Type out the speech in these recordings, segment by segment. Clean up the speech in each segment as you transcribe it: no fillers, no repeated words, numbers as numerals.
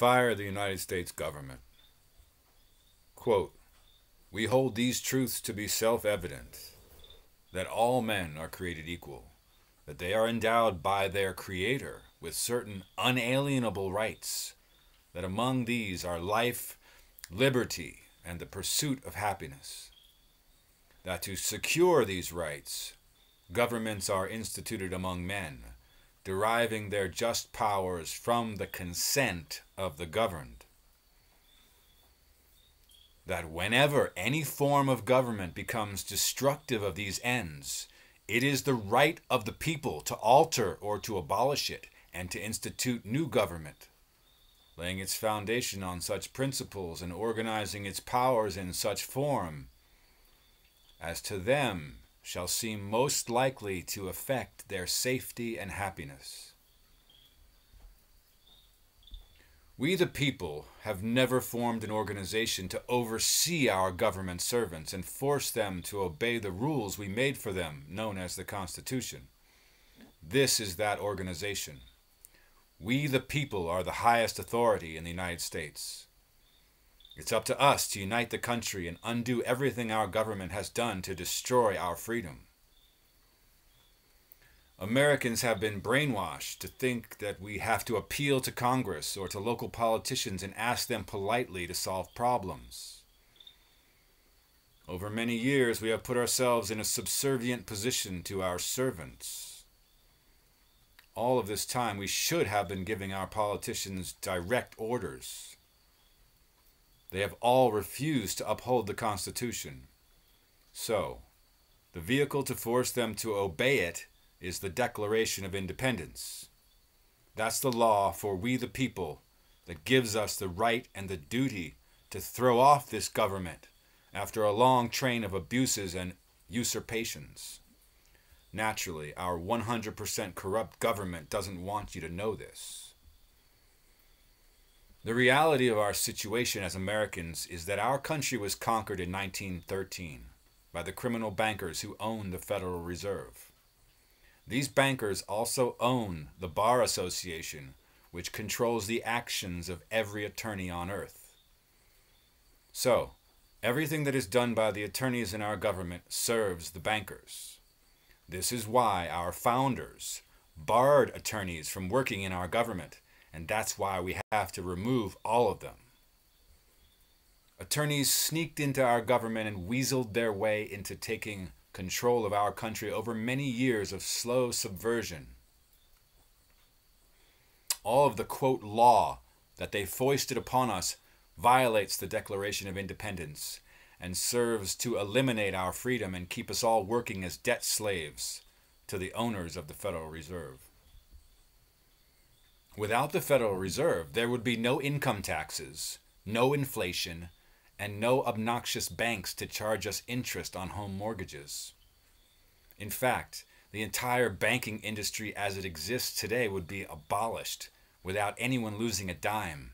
Fire the United States government. Quote, "We hold these truths to be self-evident, that all men are created equal, that they are endowed by their Creator with certain unalienable rights, that among these are life, liberty, and the pursuit of happiness, that to secure these rights, governments are instituted among men, deriving their just powers from the consent of the governed, that whenever any form of government becomes destructive of these ends, it is the right of the people to alter or to abolish it and to institute new government, laying its foundation on such principles and organizing its powers in such form as to them shall seem most likely to affect their safety and happiness. We the people have never formed an organization to oversee our government servants and force them to obey the rules we made for them, known as the Constitution. This is that organization. We the people are the highest authority in the United States. It's up to us to unite the country and undo everything our government has done to destroy our freedom. Americans have been brainwashed to think that we have to appeal to Congress or to local politicians and ask them politely to solve problems. Over many years, we have put ourselves in a subservient position to our servants. All of this time, we should have been giving our politicians direct orders. They have all refused to uphold the Constitution. So, the vehicle to force them to obey it is the Declaration of Independence. That's the law for we the people that gives us the right and the duty to throw off this government after a long train of abuses and usurpations. Naturally, our 100% corrupt government doesn't want you to know this. The reality of our situation as Americans is that our country was conquered in 1913 by the criminal bankers who own the Federal Reserve. These bankers also own the Bar Association, which controls the actions of every attorney on earth. So, everything that is done by the attorneys in our government serves the bankers. This is why our founders barred attorneys from working in our government, and that's why we have to remove all of them. Attorneys sneaked into our government and weaseled their way into taking control of our country over many years of slow subversion. All of the, quote, law that they foisted upon us violates the Declaration of Independence and serves to eliminate our freedom and keep us all working as debt slaves to the owners of the Federal Reserve. Without the Federal Reserve, there would be no income taxes, no inflation, and no obnoxious banks to charge us interest on home mortgages. In fact, the entire banking industry as it exists today would be abolished without anyone losing a dime.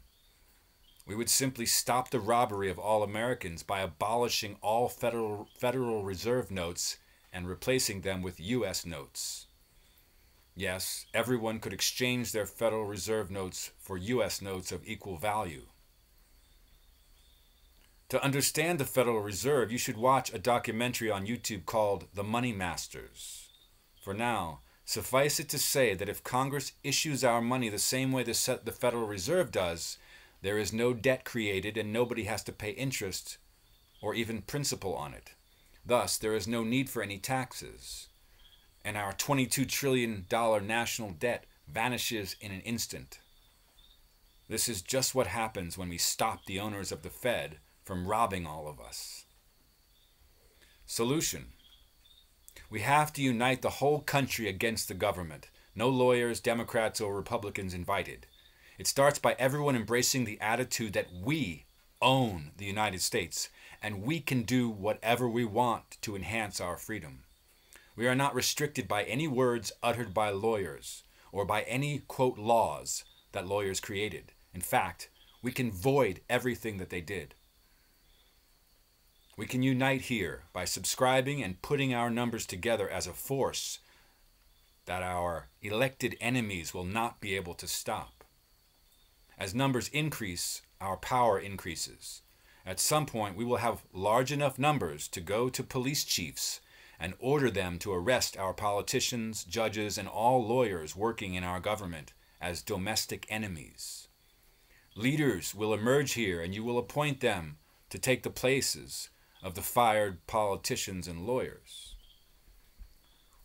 We would simply stop the robbery of all Americans by abolishing all Federal Reserve notes and replacing them with U.S. notes. Yes, everyone could exchange their Federal Reserve notes for U.S. notes of equal value. To understand the Federal Reserve, you should watch a documentary on YouTube called The Money Masters. For now, suffice it to say that if Congress issues our money the same way the Federal Reserve does, there is no debt created and nobody has to pay interest or even principal on it. Thus, there is no need for any taxes. And our $22 trillion national debt vanishes in an instant. This is just what happens when we stop the owners of the Fed from robbing all of us. Solution. We have to unite the whole country against the government. No lawyers, Democrats, or Republicans invited. It starts by everyone embracing the attitude that we own the United States and we can do whatever we want to enhance our freedom. We are not restricted by any words uttered by lawyers or by any, quote, laws that lawyers created. In fact, we can void everything that they did. We can unite here by subscribing and putting our numbers together as a force that our elected enemies will not be able to stop. As numbers increase, our power increases. At some point, we will have large enough numbers to go to police chiefs and order them to arrest our politicians, judges, and all lawyers working in our government as domestic enemies. Leaders will emerge here, and you will appoint them to take the places of the fired politicians and lawyers.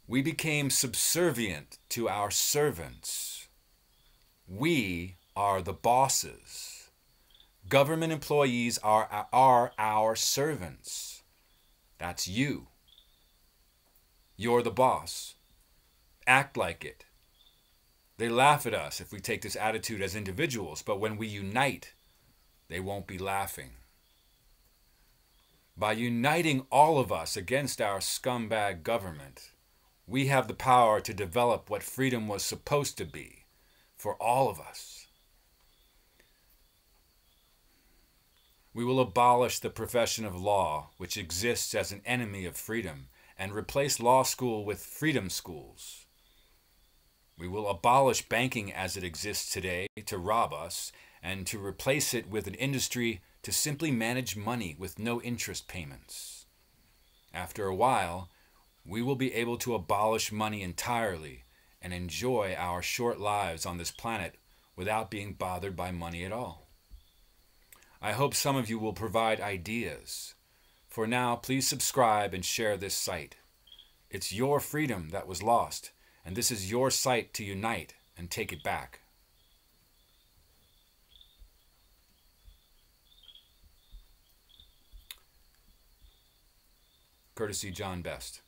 We became subservient to our servants. We are the bosses. Government employees are our servants. That's you. You're the boss. Act like it. They laugh at us if we take this attitude as individuals, but when we unite, they won't be laughing. By uniting all of us against our scumbag government, we have the power to develop what freedom was supposed to be for all of us. We will abolish the profession of law, which exists as an enemy of freedom, and replace law school with freedom schools. We will abolish banking as it exists today to rob us, and to replace it with an industry to simply manage money with no interest payments. After a while, we will be able to abolish money entirely and enjoy our short lives on this planet without being bothered by money at all. I hope some of you will provide ideas. For now, please subscribe and share this site. It's your freedom that was lost, and this is your site to unite and take it back. Courtesy John Best.